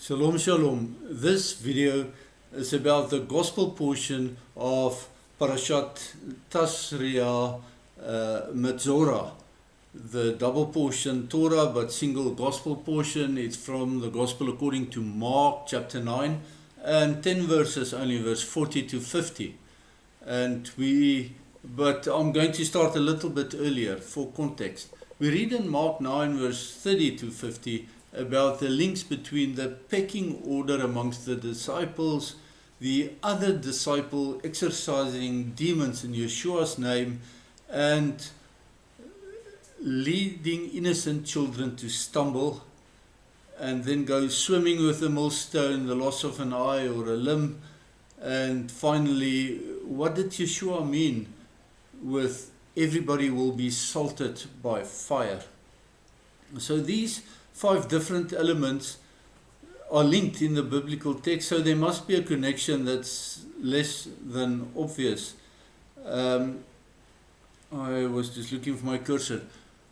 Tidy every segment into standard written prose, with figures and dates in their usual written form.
Shalom, shalom. This video is about the gospel portion of Parashat Tazria Metzora. The double portion Torah but single gospel portion. It's from the gospel according to Mark chapter 9 and 10 verses only, verse 40 to 50. But I'm going to start a little bit earlier for context. We read in Mark 9 verse 30 to 50 about the links between the pecking order amongst the disciples, the other disciple exorcising demons in Yeshua's name, and leading innocent children to stumble and then go swimming with a millstone, the loss of an eye or a limb. And finally, what did Yeshua mean with everybody will be salted by fire? So these 5 different elements are linked in the biblical text, so there must be a connection that's less than obvious. I was just looking for my cursor.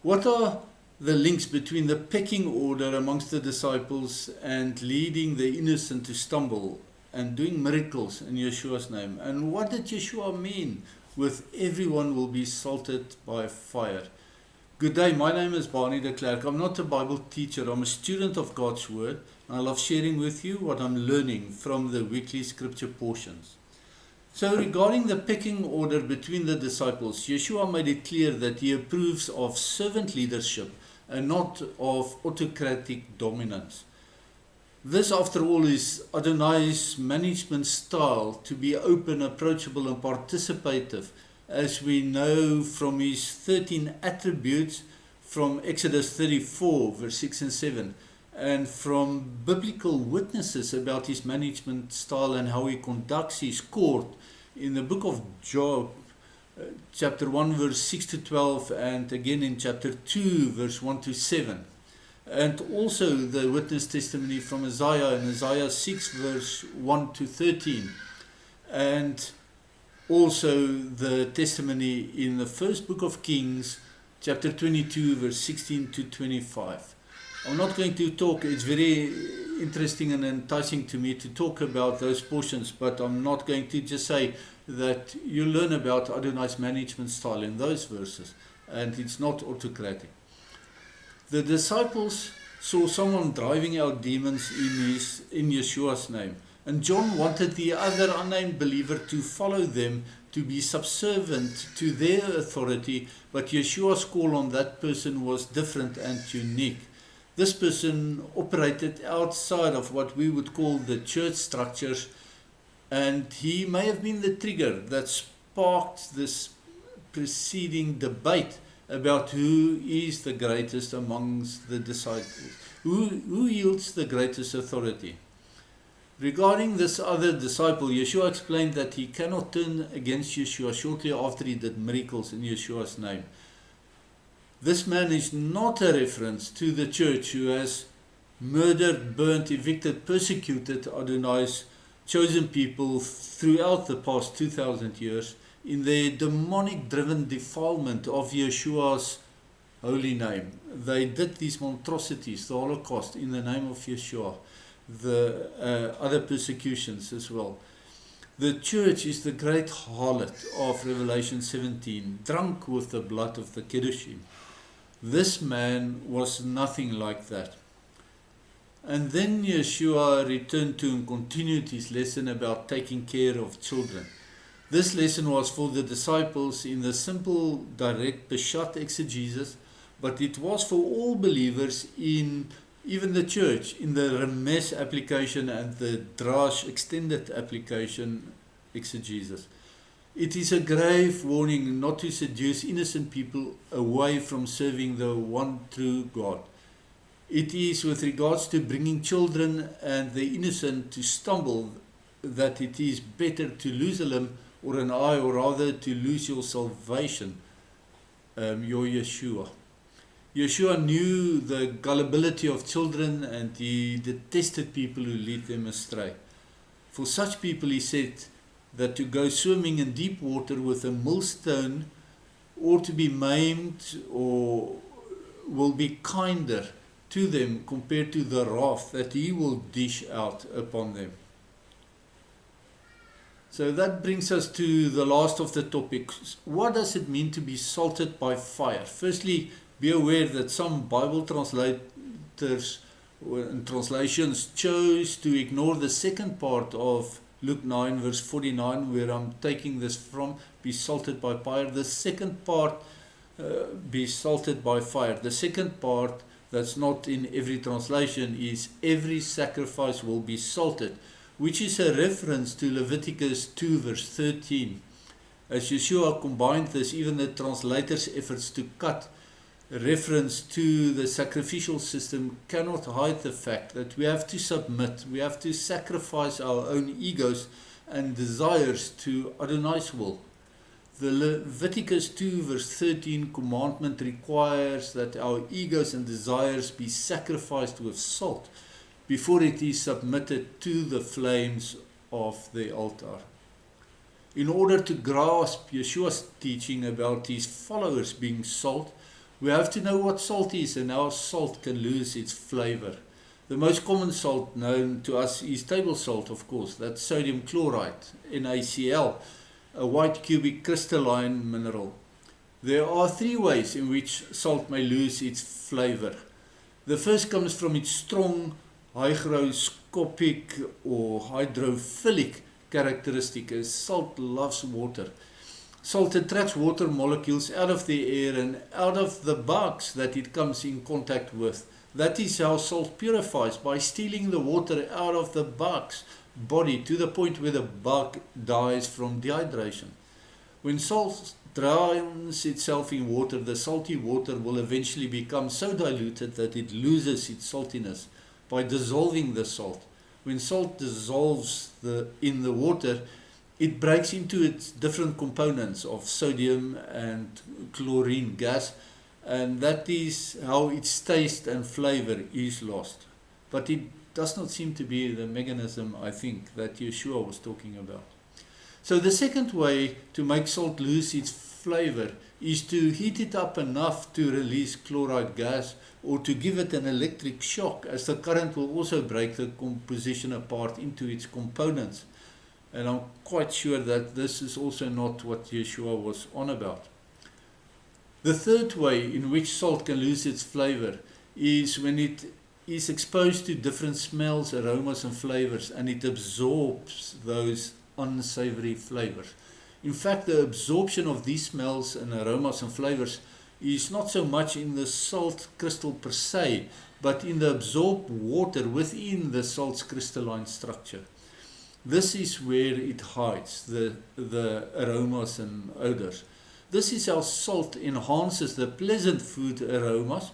What are the links between the pecking order amongst the disciples and leading the innocent to stumble and doing miracles in Yeshua's name? And what did Yeshua mean with everyone will be salted by fire? Good day, my name is Barney de Klerk. I'm not a Bible teacher, I'm a student of God's Word. I love sharing with you what I'm learning from the weekly scripture portions. So regarding the pecking order between the disciples, Yeshua made it clear that he approves of servant leadership and not of autocratic dominance. This, after all, is Adonai's management style, to be open, approachable and participative, as we know from his 13 attributes from Exodus 34 verse 6 and 7, and from biblical witnesses about his management style and how he conducts his court in the book of Job, chapter 1 verse 6 to 12, and again in chapter 2 verse 1 to 7. And also the witness testimony from Isaiah in Isaiah 6 verse 1 to 13, and also the testimony in the first book of Kings, chapter 22 verse 16 to 25. I'm not going to talk, it's very interesting and enticing to me to talk about those portions, but I'm not going to just say that you learn about Adonai's management style in those verses, and it's not autocratic. The disciples saw someone driving out demons in Yeshua's name, and John wanted the other unnamed believer to follow them, to be subservient to their authority, but Yeshua's call on that person was different and unique. This person operated outside of what we would call the church structures, and he may have been the trigger that sparked this preceding debate about who is the greatest amongst the disciples, who yields the greatest authority. Regarding this other disciple, Yeshua explained that he cannot turn against Yeshua shortly after he did miracles in Yeshua's name. This man is not a reference to the church who has murdered, burnt, evicted, persecuted Adonai's chosen people throughout the past 2,000 years in their demonic-driven defilement of Yeshua's holy name. They did these monstrosities, the Holocaust, in the name of Yeshua, the other persecutions as well. The church is the great harlot of Revelation 17, drunk with the blood of the Kedoshim. This man was nothing like that. And then Yeshua returned to and continued his lesson about taking care of children. This lesson was for the disciples in the simple, direct Peshat exegesis, but it was for all believers in even the church, in the Remes application and the Drash extended application exegesis. It is a grave warning not to seduce innocent people away from serving the one true God. It is with regards to bringing children and the innocent to stumble that it is better to lose a limb or an eye, or rather to lose your salvation, your Yeshua. Yeshua knew the gullibility of children, and he detested people who lead them astray. For such people, he said that to go swimming in deep water with a millstone or to be maimed or will be kinder to them compared to the wrath that he will dish out upon them. So that brings us to the last of the topics. What does it mean to be salted by fire? Firstly, be aware that some Bible translators and translations chose to ignore the second part of Luke 9 verse 49, where I'm taking this from, be salted by fire. The second part, be salted by fire. The second part that's not in every translation is every sacrifice will be salted, which is a reference to Leviticus 2 verse 13. As Yeshua combined this, even the translators' efforts to cut reference to the sacrificial system cannot hide the fact that we have to submit, we have to sacrifice our own egos and desires to Adonai's will. The Leviticus 2 verse 13 commandment requires that our egos and desires be sacrificed with salt before it is submitted to the flames of the altar. In order to grasp Yeshua's teaching about his followers being salt, we have to know what salt is and how salt can lose its flavor. The most common salt known to us is table salt, of course. That's sodium chloride, NaCl, a white cubic crystalline mineral. There are three ways in which salt may lose its flavor. The first comes from its strong hygroscopic or hydrophilic characteristic, as salt loves water. Salt attracts water molecules out of the air and out of the bugs that it comes in contact with. That is how salt purifies, by stealing the water out of the bug's body to the point where the bug dies from dehydration. When salt drowns itself in water, the salty water will eventually become so diluted that it loses its saltiness by dissolving the salt. When salt dissolves in the water, it breaks into its different components of sodium and chlorine gas, and that is how its taste and flavor is lost. But it does not seem to be the mechanism, I think, that Yeshua was talking about. So the second way to make salt lose its flavor is to heat it up enough to release chloride gas, or to give it an electric shock, as the current will also break the composition apart into its components. And I'm quite sure that this is also not what Yeshua was on about. The third way in which salt can lose its flavor is when it is exposed to different smells, aromas and flavors, and it absorbs those unsavory flavors. In fact, the absorption of these smells and aromas and flavors is not so much in the salt crystal per se, but in the absorbed water within the salt's crystalline structure. This is where it hides the aromas and odors. This is how salt enhances the pleasant food aromas,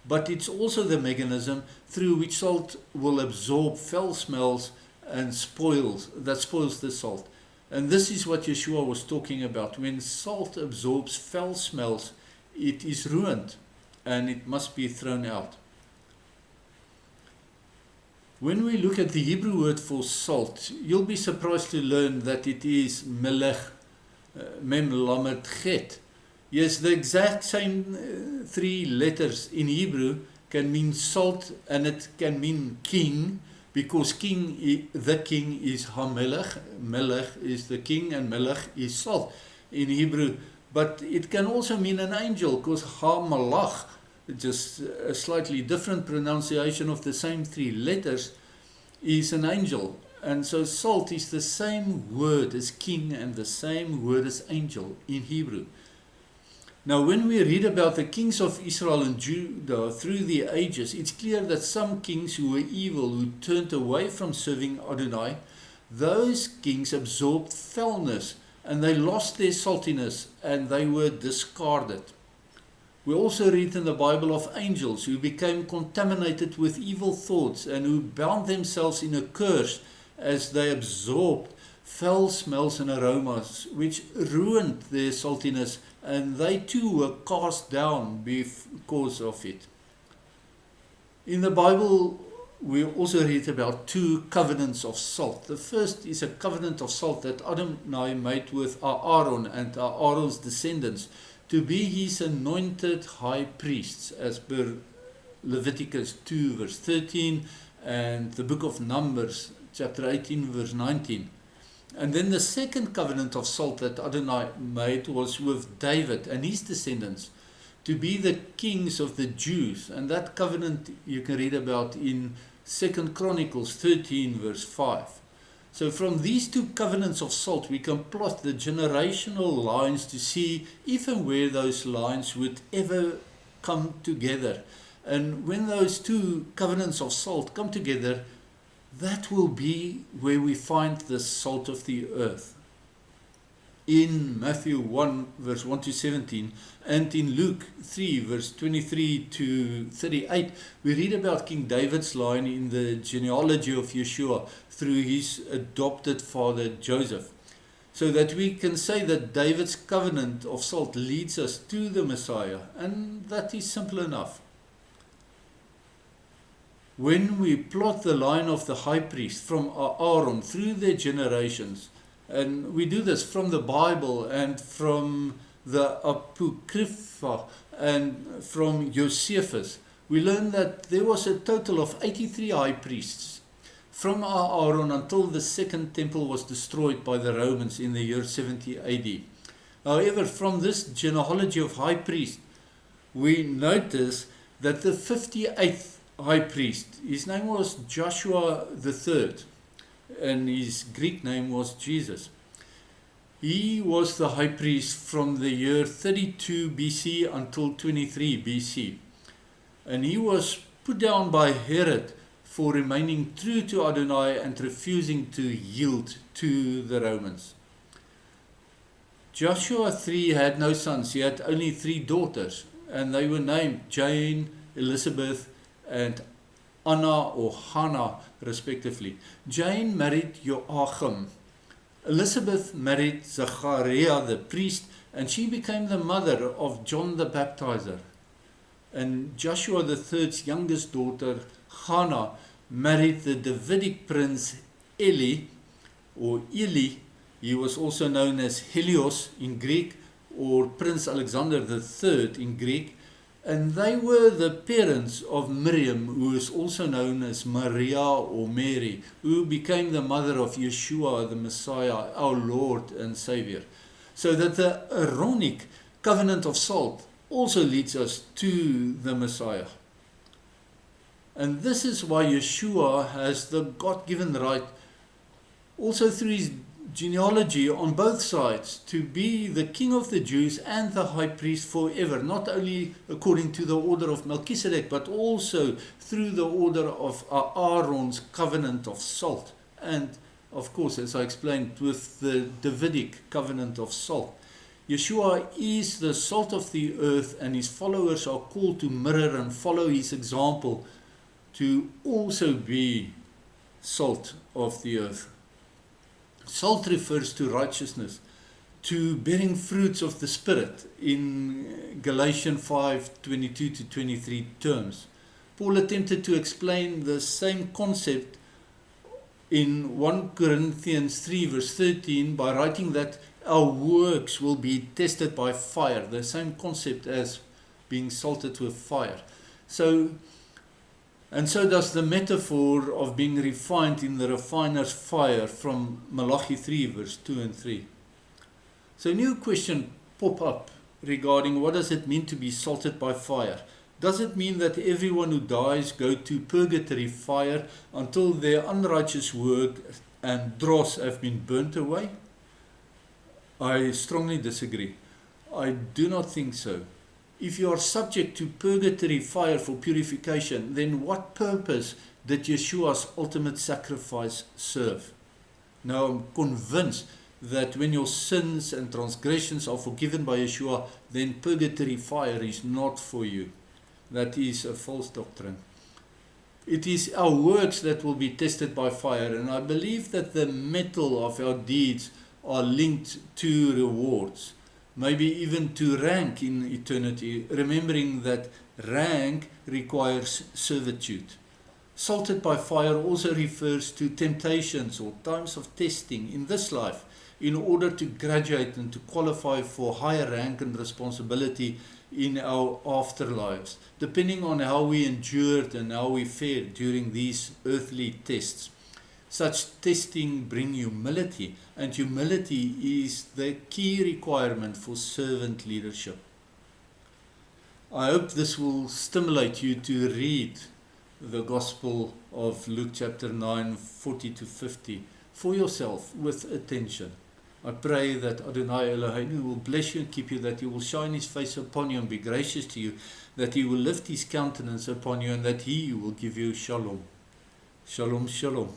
but it's also the mechanism through which salt will absorb foul smells and spoils the salt. And this is what Yeshua was talking about. When salt absorbs foul smells, it is ruined and it must be thrown out. When we look at the Hebrew word for salt, you'll be surprised to learn that it is melech, mem lamed chet. Yes, the exact same three letters in Hebrew can mean salt, and it can mean king, because the king is hamelech. Melech is the king and melech is salt in Hebrew. But it can also mean an angel, because ha-malach, just a slightly different pronunciation of the same three letters, is an angel. And so salt is the same word as king and the same word as angel in Hebrew. Now, when we read about the kings of Israel and Judah through the ages, it's clear that some kings who were evil, who turned away from serving Adonai, those kings absorbed foulness and they lost their saltiness and they were discarded. We also read in the Bible of angels who became contaminated with evil thoughts and who bound themselves in a curse as they absorbed foul smells and aromas, which ruined their saltiness, and they too were cast down because of it. In the Bible, we also read about two covenants of salt. The first is a covenant of salt that Adonai made with Aaron and Aaron's descendants to be his anointed high priests, as per Leviticus 2 verse 13 and the book of Numbers chapter 18 verse 19. And then the second covenant of salt that Adonai made was with David and his descendants to be the kings of the Jews. And that covenant you can read about in 2 Chronicles 13 verse 5. So from these two covenants of salt, we can plot the generational lines to see if and where those lines would ever come together. And when those two covenants of salt come together, that will be where we find the salt of the earth. In Matthew 1 verse 1 to 17 and in Luke 3 verse 23 to 38, we read about King David's line in the genealogy of Yeshua through his adopted father Joseph. So that we can say that David's covenant of salt leads us to the Messiah, and that is simple enough. When we plot the line of the high priest from Aaron through their generations, and we do this from the Bible and from the Apocrypha and from Josephus, we learn that there was a total of 83 high priests from Aaron until the second temple was destroyed by the Romans in the year 70 AD. However, from this genealogy of high priests, we notice that the 58th high priest, his name was Joshua III, and his Greek name was Jesus. He was the high priest from the year 32 BC until 23 BC. And he was put down by Herod for remaining true to Adonai and refusing to yield to the Romans. Joshua III had no sons, he had only 3 daughters, and they were named Jane, Elizabeth, and Anna or Hannah respectively. Jane married Joachim. Elizabeth married Zachariah the priest, and she became the mother of John the Baptizer. And Joshua III's youngest daughter, Hannah, married the Davidic prince Eli, or Eli. He was also known as Helios in Greek, or Prince Alexander III in Greek. And they were the parents of Miriam, who is also known as Maria or Mary, who became the mother of Yeshua, the Messiah, our Lord and Savior. So that the Aaronic covenant of salt also leads us to the Messiah. And this is why Yeshua has the God-given right, also through his genealogy on both sides, to be the King of the Jews and the High Priest forever, not only according to the order of Melchizedek, but also through the order of Aaron's covenant of salt, and of course, as I explained, with the Davidic covenant of salt. Yeshua is the salt of the earth, and his followers are called to mirror and follow his example to also be salt of the earth. Salt refers to righteousness, to bearing fruits of the Spirit in Galatians 5:22 to 23 terms. Paul attempted to explain the same concept in 1 Corinthians 3 verse 13 by writing that our works will be tested by fire, the same concept as being salted with fire. So does the metaphor of being refined in the refiner's fire from Malachi 3 verse 2 and 3. So a new question pop up regarding what does it mean to be salted by fire. Does it mean that everyone who dies go to purgatory fire until their unrighteous work and dross have been burnt away? I strongly disagree. I do not think so. If you are subject to purgatory fire for purification, then what purpose did Yeshua's ultimate sacrifice serve? Now I'm convinced that when your sins and transgressions are forgiven by Yeshua, then purgatory fire is not for you. That is a false doctrine. It is our works that will be tested by fire, and I believe that the metal of our deeds are linked to rewards. Maybe even to rank in eternity, remembering that rank requires servitude. Salted by fire also refers to temptations or times of testing in this life in order to graduate and to qualify for higher rank and responsibility in our afterlives, depending on how we endured and how we fared during these earthly tests. Such testing bring humility, and humility is the key requirement for servant leadership. I hope this will stimulate you to read the Gospel of Luke chapter 9, 40 to 50 for yourself with attention. I pray that Adonai Eloheinu will bless you and keep you, that He will shine His face upon you and be gracious to you, that He will lift His countenance upon you, and that He will give you shalom. Shalom, shalom.